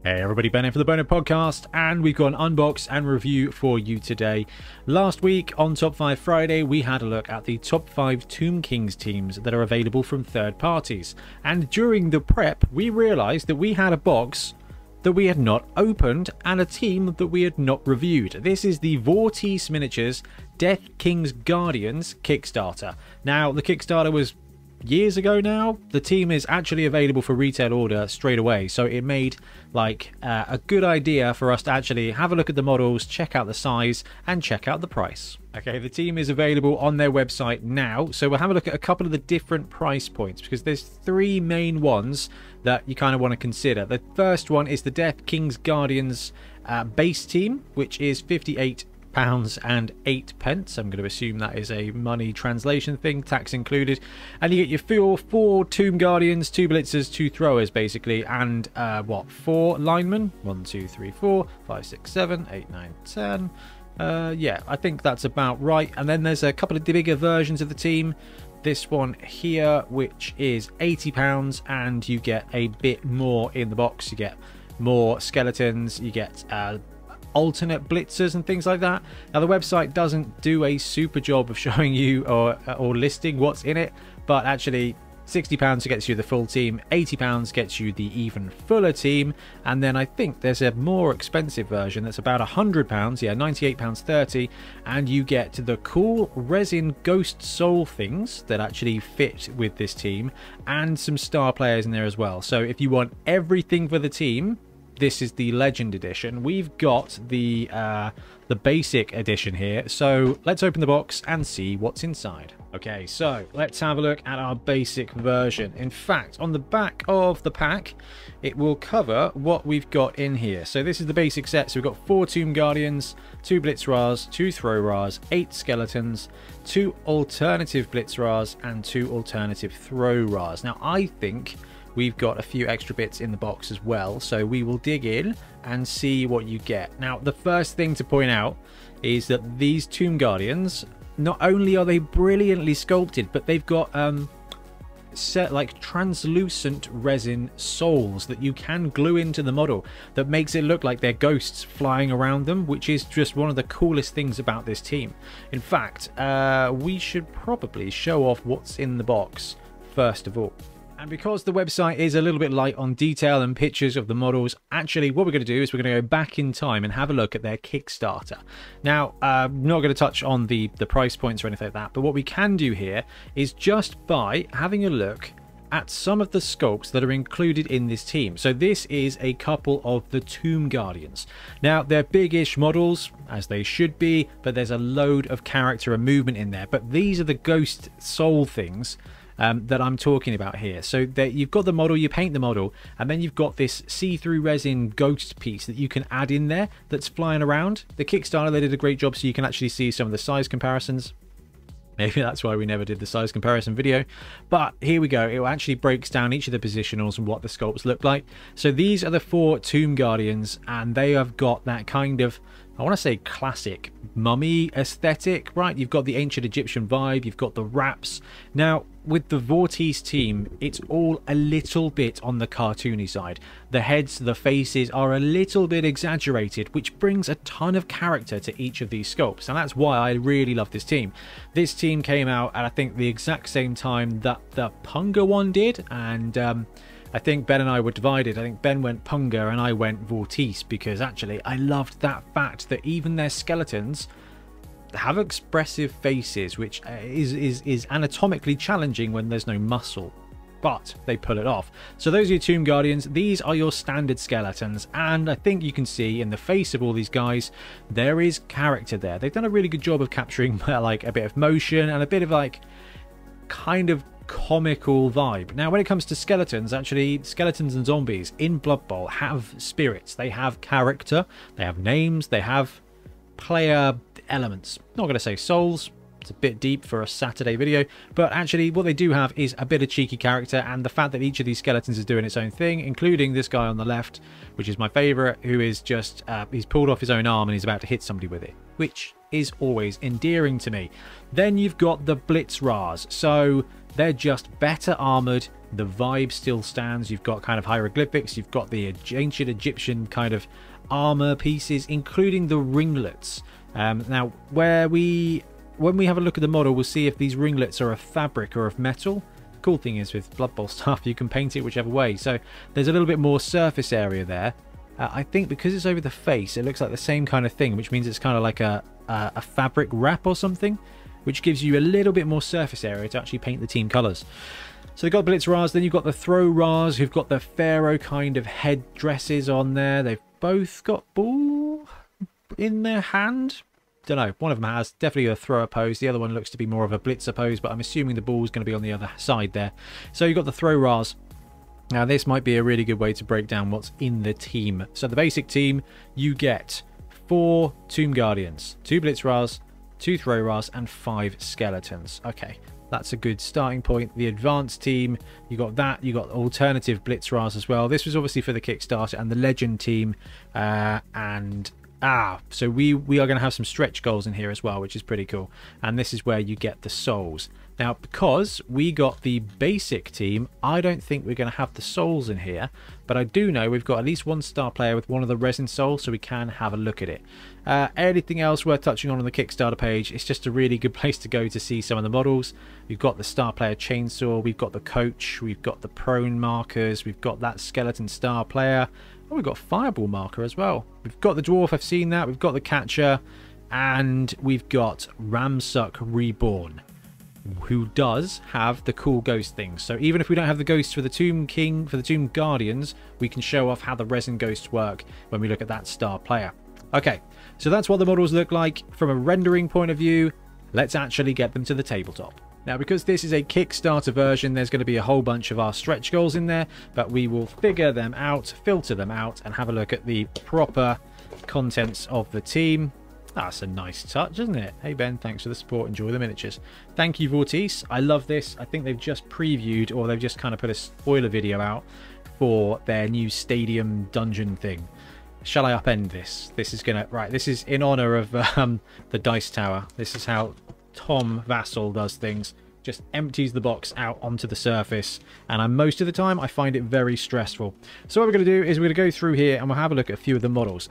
Hey everybody, Ben here for the Bonehead podcast, and we've got an unbox and review for you today. Last week on Top 5 Friday, we had a look at the top 5 Tomb Kings teams that are available from third parties. And during the prep, we realised that we had a box that we had not opened and a team that we had not reviewed. This is the Vortice Miniatures Death King's Guardians Kickstarter. Now, the Kickstarter was years ago now. The team is actually available for retail order straight away, so it made like a good idea for us to actually have a look at the models, check out the size and check out the price. Okay, the team is available on their website now, so we'll have a look at a couple of the different price points because there's three main ones that you kind of want to consider. The first one is the Death King's Guardians base team, which is £58.08. I'm going to assume that is a money translation thing, tax included, and you get your four Tomb Guardians, 2 Blitzers, 2 Throwers basically, and 4 linemen. 1 2 3 4 5 6 7 8 9 10. Yeah, I think that's about right. And then there's a couple of bigger versions of the team. This one here, which is £80, and you get a bit more in the box. You get more skeletons, you get alternate blitzers and things like that. Now the website doesn't do a super job of showing you or listing what's in it, but actually £60 gets you the full team, £80 gets you the even fuller team, and then I think there's a more expensive version that's about £100, yeah, £98.30, and you get the cool resin ghost soul things that actually fit with this team, and some star players in there as well. So if you want everything for the team, this is the Legend Edition. We've got the basic edition here, so let's open the box and see what's inside. Okay, so let's have a look at our basic version. In fact, on the back of the pack, it will cover what we've got in here. So this is the basic set. So we've got 4 Tomb Guardians, 2 Blitzras, 2 Throw-Ras, 8 Skeletons, 2 alternative Blitzras, and 2 alternative Throw-Ras. Now, I think we've got a few extra bits in the box as well, so we will dig in and see what you get. Now, the first thing to point out is that these Tomb Guardians, not only are they brilliantly sculpted, but they've got set like translucent resin souls that you can glue into the model that makes it look like they're ghosts flying around them, which is just one of the coolest things about this team. In fact, we should probably show off what's in the box first of all. And because the website is a little bit light on detail and pictures of the models, actually what we're going to do is we're going to go back in time and have a look at their Kickstarter. Now, I'm not going to touch on the price points or anything like that, but what we can do here is just by having a look at some of the sculpts that are included in this team. So this is a couple of the Tomb Guardians. Now, they're big-ish models, as they should be, but there's a load of character and movement in there. But these are the ghost soul things that I'm talking about here. So that you've got the model, you paint the model, and then you've got this see-through resin ghost piece that you can add in there that's flying around. The Kickstarter, they did a great job so you can actually see some of the size comparisons. Maybe that's why we never did the size comparison video. But here we go. It actually breaks down each of the positionals and what the sculpts look like. So these are the 4 Tomb Guardians, and they have got that kind of, I want to say, classic mummy aesthetic, right? You've got the ancient Egyptian vibe, you've got the wraps. Now, with the Vortice team, it's all a little bit on the cartoony side. The heads, the faces are a little bit exaggerated, which brings a ton of character to each of these sculpts, and that's why I really love this team. This team came out at, I think, the exact same time that the Punga one did, and I think Ben and I were divided. I think Ben went Punga and I went Vortice, because actually I loved that fact that even their skeletons have expressive faces, which is anatomically challenging when there's no muscle, but they pull it off. So those are your Tomb Guardians. These are your standard skeletons, and I think you can see in the face of all these guys there is character there. They've done a really good job of capturing like a bit of motion and a bit of like kind of comical vibe. Now, when it comes to skeletons, actually skeletons and zombies in Blood Bowl have spirits, they have character, they have names, they have player elements. Not going to say souls, it's a bit deep for a Saturday video, but actually what they do have is a bit of cheeky character, and the fact that each of these skeletons is doing its own thing, including this guy on the left, which is my favorite, who is just he's pulled off his own arm and he's about to hit somebody with it, which is always endearing to me. Then you've got the Blitzras, so they're just better armored, The vibe still stands. You've got kind of hieroglyphics, you've got the ancient Egyptian kind of armor pieces, including the ringlets. Now, when we have a look at the model, we'll see if these ringlets are of fabric or of metal. The cool thing is with Blood Bowl stuff, you can paint it whichever way. So there's a little bit more surface area there. I think because it's over the face, it looks like the same kind of thing, which means it's kind of like a fabric wrap or something, which gives you a little bit more surface area to actually paint the team colours. So you've got Blitz Ras, then you've got the Throw Ras, who've got the Pharaoh kind of head dresses on there. They've both got ball in their hand. Don't know, one of them has definitely a thrower pose, the other one looks to be more of a blitzer pose, but I'm assuming the ball's going to be on the other side there. So you've got the Throw Ras. Now this might be a really good way to break down what's in the team. So the basic team, you get 4 Tomb Guardians, 2 Blitz Ras, 2 Throw Ras, and 5 Skeletons. Okay, that's a good starting point. The advanced team, you got that, you got alternative Blitz Ras as well. This was obviously for the Kickstarter, and the Legend team, so we are going to have some stretch goals in here as well, which is pretty cool. And this is where you get the souls. Now, because we got the basic team, I don't think we're going to have the souls in here, but I do know we've got at least 1 star player with one of the resin souls, so we can have a look at it. Anything else worth touching on the Kickstarter page? It's just a really good place to go to see some of the models. We've got the star player chainsaw, we've got the coach, we've got the prone markers, we've got that skeleton star player. Oh, we've got fireball marker as well. We've got the dwarf, I've seen that. We've got the catcher, and we've got Ramsuck Reborn, who does have the cool ghost things. So even if we don't have the ghosts for the Tomb King, for the Tomb Guardians, we can show off how the resin ghosts work when we look at that star player. Okay, so that's what the models look like from a rendering point of view. Let's actually get them to the tabletop. Now, because this is a Kickstarter version, there's going to be a whole bunch of our stretch goals in there, but we will figure them out, filter them out, and have a look at the proper contents of the team. That's a nice touch, isn't it? Hey Ben, thanks for the support. Enjoy the miniatures. Thank you, Vortice. I love this. I think they've just previewed, or they've just kind of put a spoiler video out for their new stadium dungeon thing. Shall I upend this? This is gonna, right, this is in honor of the Dice Tower. This is how Tom Vassal does things. Just empties the box out onto the surface, and most of the time I find it very stressful. So what we're going to do is we're going to go through here and we'll have a look at a few of the models.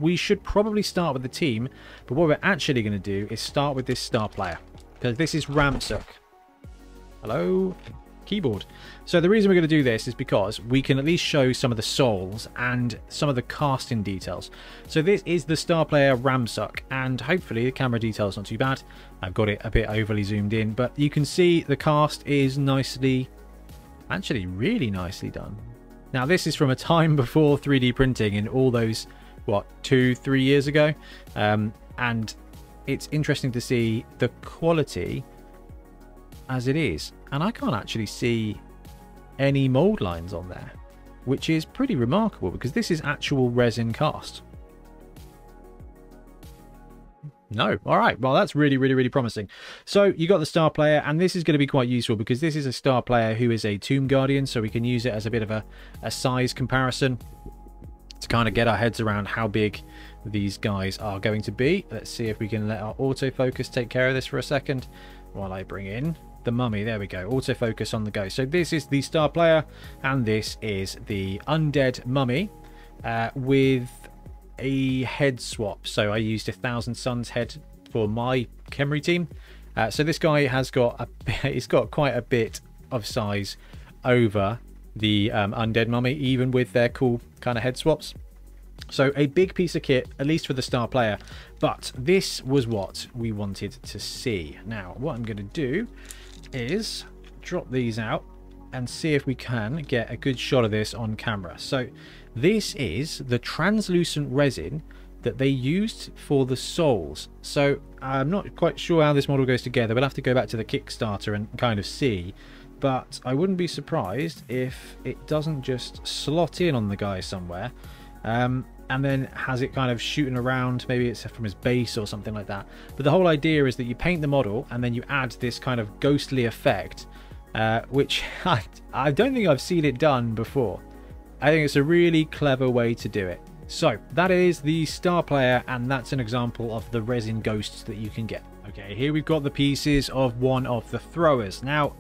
We should probably start with the team, but what we're actually going to do is start with this star player, because this is Ramsuck. Hello? Keyboard. So the reason we're going to do this is because we can at least show some of the souls and some of the casting details. So this is the star player Ramsuck, and hopefully the camera detail is not too bad. I've got it a bit overly zoomed in, but you can see the cast is nicely, actually really nicely done. Now this is from a time before 3D printing in all those, what, 2-3 years ago, and it's interesting to see the quality as it is, and I can't actually see any mold lines on there, which is pretty remarkable because this is actual resin cast. No. All right, well that's really promising. So you got the star player, and this is going to be quite useful because this is a star player who is a Tomb Guardian, so we can use it as a bit of a size comparison to kind of get our heads around how big these guys are going to be. Let's see if we can let our autofocus take care of this for a second while I bring in the mummy. There we go, autofocus on the go. So this is the star player, and this is the undead mummy with a head swap. So I used 1,000 Suns head for my Khemri team. So this guy has got he's got quite a bit of size over the undead mummy, even with their cool kind of head swaps. So a big piece of kit, at least for the star player, but this was what we wanted to see. Now what I'm going to do is drop these out and see if we can get a good shot of this on camera. So this is the translucent resin that they used for the souls. So I'm not quite sure how this model goes together. We'll have to go back to the Kickstarter and kind of see, but I wouldn't be surprised if it doesn't just slot in on the guy somewhere, and then has it kind of shooting around. Maybe it's from his base or something like that. But the whole idea is that you paint the model and then you add this kind of ghostly effect, which I don't think I've seen it done before. I think it's a really clever way to do it. So that is the star player, and that's an example of the resin ghosts that you can get. Okay, here we've got the pieces of one of the throwers. Now,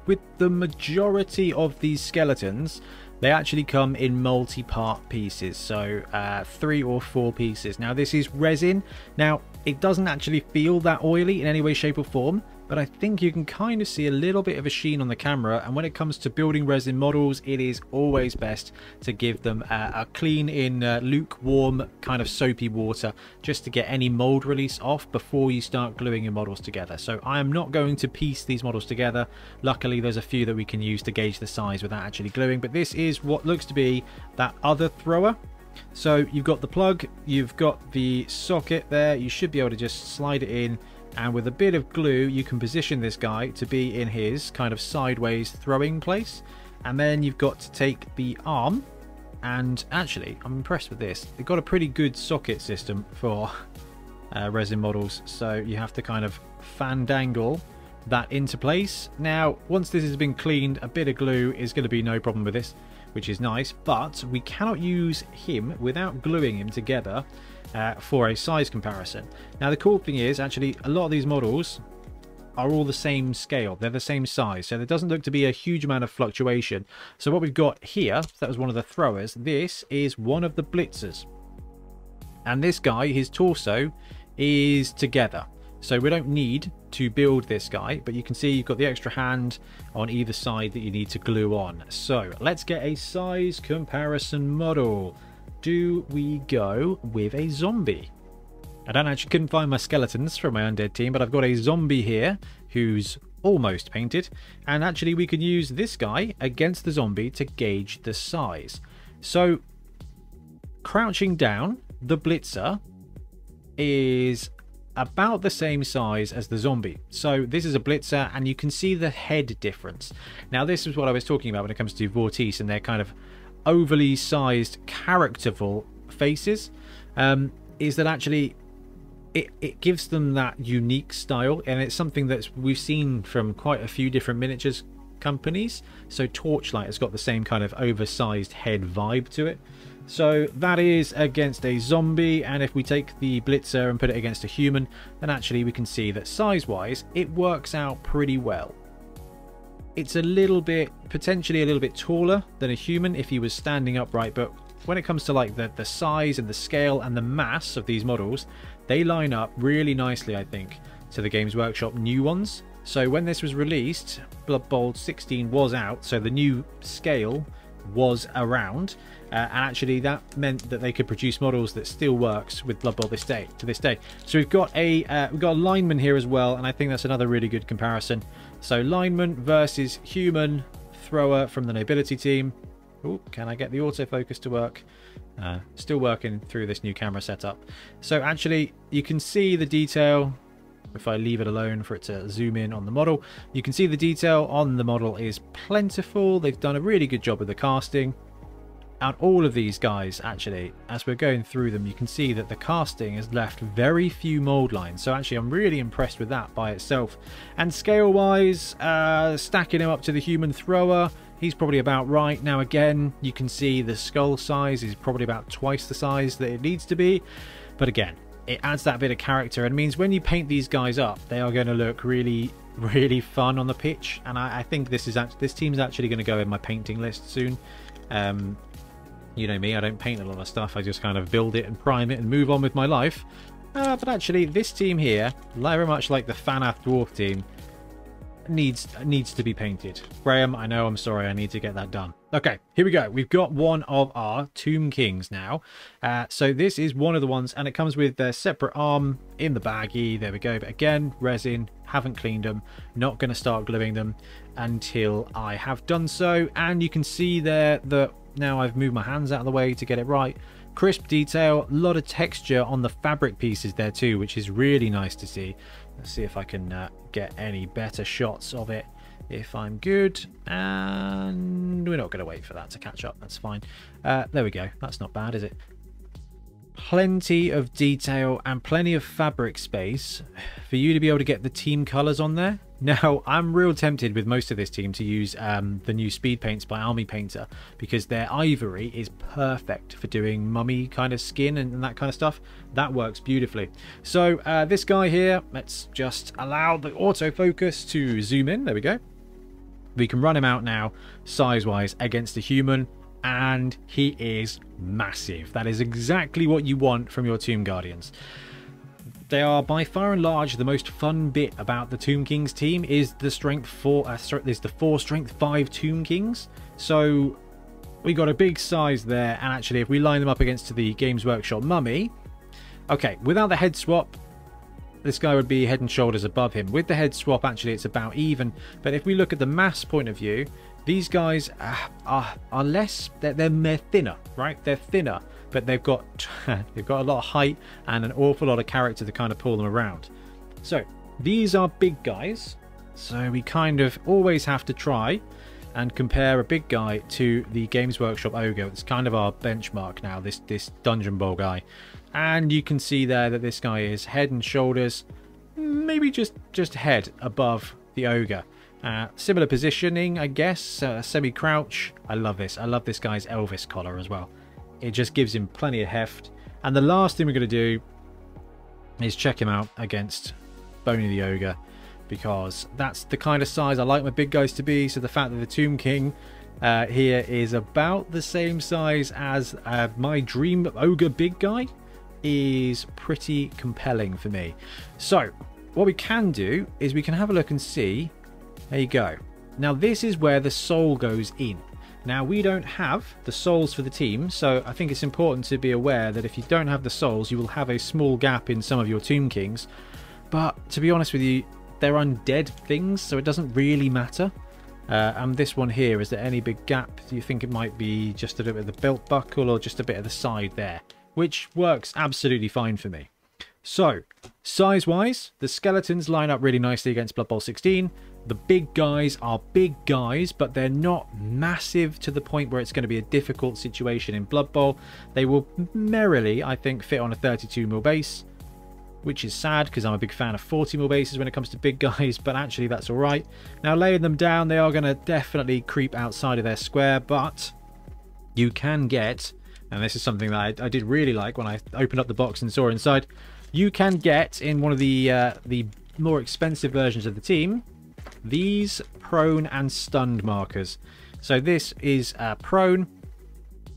with the majority of these skeletons, they actually come in multi-part pieces, so 3 or 4 pieces. Now, this is resin. Now, it doesn't actually feel that oily in any way, shape or form, but I think you can kind of see a little bit of a sheen on the camera, and when it comes to building resin models, it is always best to give them a clean in lukewarm kind of soapy water, just to get any mold release off before you start gluing your models together. So I am not going to piece these models together. Luckily, there's a few that we can use to gauge the size without actually gluing, but this is what looks to be that other thrower. So you've got the plug, you've got the socket there, you should be able to just slide it in, and with a bit of glue you can position this guy to be in his kind of sideways throwing place. And then you've got to take the arm, and actually I'm impressed with this, they've got a pretty good socket system for resin models, so you have to kind of fandangle that into place. Now once this has been cleaned, a bit of glue is going to be no problem with this, which is nice, but we cannot use him without gluing him together for a size comparison. Now the cool thing is, actually, a lot of these models are all the same scale, they're the same size, so there doesn't look to be a huge amount of fluctuation. So what we've got here, that was one of the throwers, this is one of the blitzers, and this guy, his torso is together, so we don't need to build this guy, but you can see you've got the extra hand on either side that you need to glue on. So let's get a size comparison model. Do we go with a zombie? I couldn't find my skeletons from my undead team, but I've got a zombie here who's almost painted, and actually we can use this guy against the zombie to gauge the size. So crouching down, the blitzer is about the same size as the zombie. So this is a blitzer, and you can see the head difference. Now this is what I was talking about when it comes to Vortice and their kind of overly sized characterful faces, is that actually it gives them that unique style, and it's something that we've seen from quite a few different miniatures companies. So Torchlight has got the same kind of oversized head vibe to it. So that is against a zombie, and if we take the blitzer and put it against a human, then actually we can see that size-wise it works out pretty well. It's a little bit, potentially a little bit taller than a human if he was standing upright, but when it comes to like the size and the scale and the mass of these models, they line up really nicely, I think, to the Games Workshop new ones. So when this was released, Blood Bowl 16 was out, so the new scale was around, and actually that meant that they could produce models that still works with Blood Bowl to this day. So we've got a lineman here as well, and I think that's another really good comparison. So lineman versus human thrower from the nobility team. Oh, can I get the autofocus to work? Still working through this new camera setup. So actually you can see the detail. If I leave it alone for it to zoom in on the model, you can see the detail on the model is plentiful. They've done a really good job with the casting. And all of these guys, actually, as we're going through them, you can see that the casting has left very few mold lines. So actually I'm really impressed with that by itself. And scale wise, stacking him up to the human thrower, he's probably about right. Now again, you can see the skull size is probably about twice the size that it needs to be. But again, it adds that bit of character, and means when you paint these guys up, they are going to look really, really fun on the pitch. And I think this team's actually going to go in my painting list soon. You know me, I don't paint a lot of stuff. I just kind of build it and prime it and move on with my life. But actually, this team here, very much like the Fanath Dwarf team, needs to be painted. Graham, I know, I'm sorry, I need to get that done. Okay, here we go. We've got one of our Tomb Kings now. So this is one of the ones, and it comes with their separate arm in the baggie. There we go. But again, resin, haven't cleaned them, not going to start gluing them until I have done so. And you can see there that now I've moved my hands out of the way to get it right. Crisp detail, a lot of texture on the fabric pieces there too, which is really nice to see. Let's see if I can get any better shots of it if I'm good, and we're not going to wait for that to catch up. That's fine. There we go. That's not bad, is it? Plenty of detail and plenty of fabric space for you to be able to get the team colors on there. Now, I'm real tempted with most of this team to use the new speed paints by Army Painter, because their ivory is perfect for doing mummy kind of skin and that kind of stuff. That works beautifully. So this guy here, let's just allow the autofocus to zoom in. There we go. We can run him out now, size-wise, against a human, and he is massive. That is exactly what you want from your Tomb Guardians. They are by far and large the most fun bit about the Tomb Kings team is the strength 4, is the 4 strength 5 Tomb Kings. So we got a big size there, and actually if we line them up against the Games Workshop mummy, okay, without the head swap, this guy would be head and shoulders above him. With the head swap, actually it's about even, but if we look at the mass point of view, these guys are less, they're thinner, right? They're thinner, but they've got a lot of height and an awful lot of character to kind of pull them around. So these are big guys, so we kind of always have to try and compare a big guy to the Games Workshop Ogre. It's kind of our benchmark now, this Dungeon Bowl guy. And you can see there that this guy is head and shoulders, maybe just head above the Ogre. Similar positioning, I guess, semi-crouch. I love this. I love this guy's Elvis collar as well. It just gives him plenty of heft. And the last thing we're going to do is check him out against Boney the Ogre, because that's the kind of size I like my big guys to be. So the fact that the Tomb King here is about the same size as my dream Ogre big guy is pretty compelling for me. So what we can do is we can have a look and see. There you go. Now this is where the soul goes in. Now we don't have the souls for the team, so I think it's important to be aware that if you don't have the souls, you will have a small gap in some of your Tomb Kings. But to be honest with you, they're undead things, so it doesn't really matter. And this one here, is there any big gap? Do you think it might be just a little bit of the belt buckle or just a bit of the side there? Which works absolutely fine for me. So, size-wise, the skeletons line up really nicely against Blood Bowl 16. The big guys are big guys, but they're not massive to the point where it's going to be a difficult situation in Blood Bowl. They will merrily, I think, fit on a 32mm base, which is sad because I'm a big fan of 40mm bases when it comes to big guys, but actually that's alright. Now, laying them down, they are going to definitely creep outside of their square, but you can get, and this is something that I did really like when I opened up the box and saw inside, you can get in one of the more expensive versions of the team, these prone and stunned markers. So this is prone,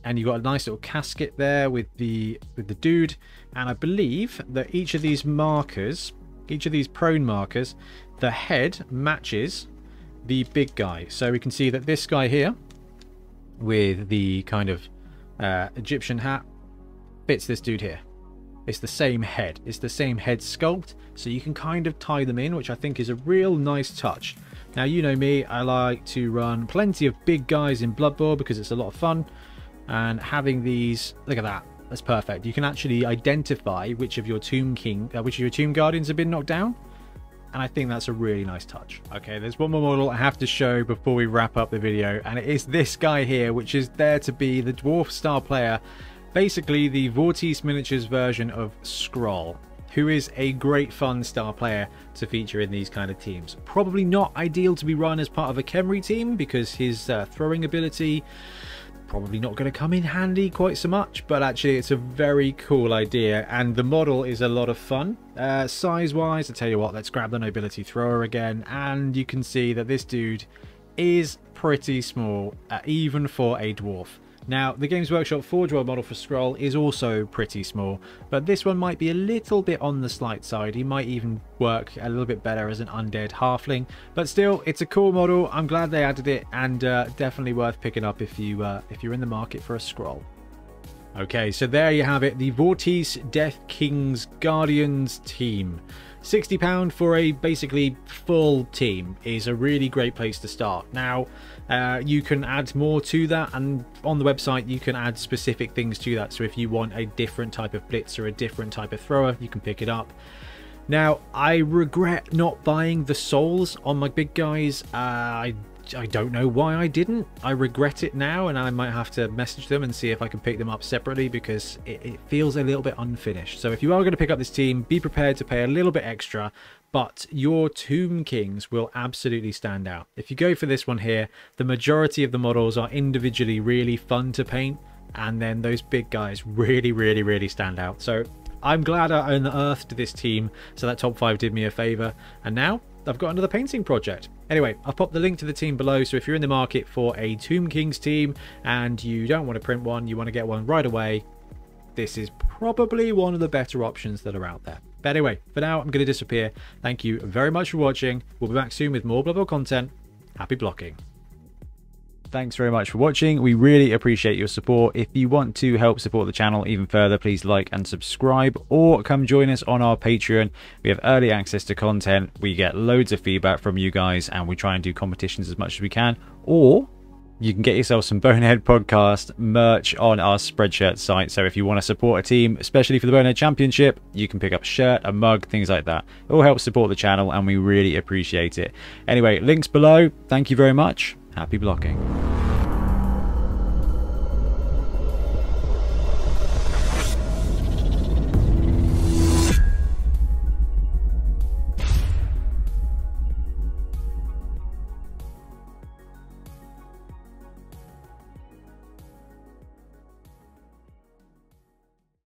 and you've got a nice little casket there with the dude, and I believe that each of these markers, each of these prone markers, the head matches the big guy. So we can see that this guy here with the kind of Egyptian hat fits this dude here. It's the same head. It's the same head sculpt, so you can kind of tie them in, which I think is a real nice touch. Now, you know me, I like to run plenty of big guys in Blood Bowl because it's a lot of fun, and having these, look at that, that's perfect. You can actually identify which of your Tomb Guardians have been knocked down, and I think that's a really nice touch. Okay, there's one more model I have to show before we wrap up the video, and it is this guy here, which is there to be the dwarf star player. Basically, the Vortice miniatures version of Skrull, who is a great fun star player to feature in these kind of teams. Probably not ideal to be run as part of a Khemri team because his throwing ability probably not going to come in handy quite so much, but actually it's a very cool idea, and the model is a lot of fun. Size-wise, I tell you what, let's grab the nobility thrower again, and you can see that this dude is pretty small, even for a dwarf. Now, the Games Workshop Forge World model for Skrull is also pretty small, but this one might be a little bit on the slight side. He might even work a little bit better as an undead halfling, but still, it's a cool model. I'm glad they added it, and definitely worth picking up if you're in the market for a Skrull. Okay, so there you have it, the Vortice Death Kings Guardians team. £60 for a basically full team is a really great place to start. Now, you can add more to that, and on the website you can add specific things to that. So if you want a different type of blitz or a different type of thrower, you can pick it up. Now, I regret not buying the souls on my big guys. I don't know why I didn't. I regret it now, and I might have to message them and see if I can pick them up separately because it feels a little bit unfinished. So if you are going to pick up this team, be prepared to pay a little bit extra, but your Tomb Kings will absolutely stand out. If you go for this one here, the majority of the models are individually really fun to paint, and then those big guys really stand out. So I'm glad I unearthed this team, so that top 5 did me a favor, and now I've got another painting project. Anyway, I've popped the link to the team below, so if you're in the market for a Tomb Kings team and you don't want to print one, you want to get one right away, this is probably one of the better options that are out there. But anyway, for now, I'm going to disappear. Thank you very much for watching. We'll be back soon with more Blood Bowl content. Happy blocking. Thanks very much for watching. We really appreciate your support. If you want to help support the channel even further, please like and subscribe, or come join us on our Patreon. We have early access to content. We get loads of feedback from you guys, and we try and do competitions as much as we can. Or you can get yourself some Bonehead podcast merch on our Spreadshirt site. So if you want to support a team, especially for the Bonehead Championship, you can pick up a shirt, a mug, things like that. It all helps support the channel, and we really appreciate it. Anyway, links below. Thank you very much. Happy blocking.